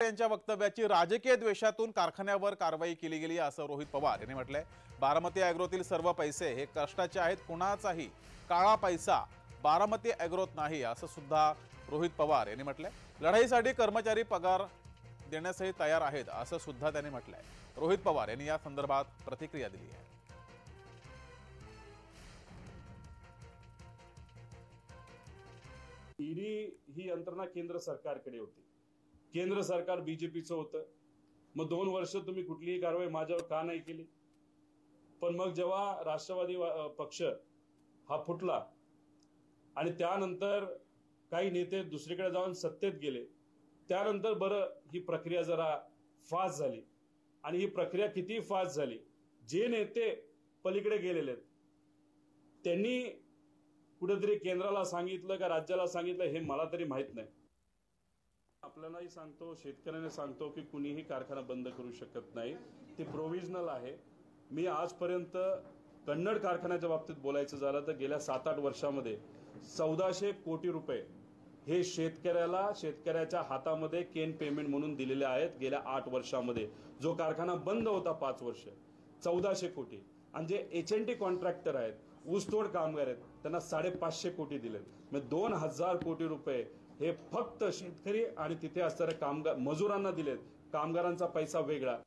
यांच्या वक्तव्याची राजकीय द्वेषातून कारखान्यावर कारवाई केली गेली असं रोहित पवार यांनी म्हटलंय। बारामती ॲग्रोतील सर्व पैसे हे कष्टाचे आहेत, कुणाचाही काळा पैसा बारामती ॲग्रोत नाही असं सुद्धा रोहित पवार यांनी म्हटलंय। लढाईसाठी कर्मचारी पगार देण्यासही तयार आहेत असं सुद्धा त्यांनी म्हटलंय। रोहित पवार यांनी या संदर्भात प्रतिक्रिया दिली आहे। ईडी ही यंत्रणा केंद्र सरकारकडे होती, केंद्र सरकार बीजेपीचं होतं। मग 2 वर्ष तुम्ही कुठलीही कारवाई माझ्यावर का नाही केली? पण मग जेव्हा राष्ट्रवादी पक्ष हा फुटला आणि त्यानंतर काही नेते दुसरीकडे जाऊन सत्तेत गेले, त्यानंतर बरं ही प्रक्रिया जरा फास्ट झाली। आणि ही प्रक्रिया किती फास्ट झाली, जे नेते पलीकडे गेलेले त्यांनी कुठेतरी केंद्राला सांगितलं का राज्याला सांगितलं हे मला तरी माहित नाही। आपल्यालाही सांगतो, शेतकऱ्यांना सांगतो की कुणीही कारखाना बंद करू शकत नाही, ते प्रोव्हिजनल आहे। मी आजपर्यंत कन्नड कारखान्याच्या बाबतीत बोलायचं झालं तर गेल्या 7-8 वर्षामध्ये 1400 कोटी रुपये हे शेतकऱ्याच्या हातामध्ये केन पेमेंट म्हणून दिलेले आहेत। गेल्या 8 वर्षामध्ये जो कारखाना बंद होता 5 वर्ष, 1400 कोटी। आणि जे एचएनटी कॉन्ट्रॅक्टर आहेत, ऊसतोड कामगार आहेत, त्यांना 550 कोटी दिलेत। म्हणजे 2000 कोटी रुपये हे फक्त शेतकरी आणि तिथे असणाऱ्या कामगार मजुरांना दिलेत। कामगारांचा पैसा वेगळा।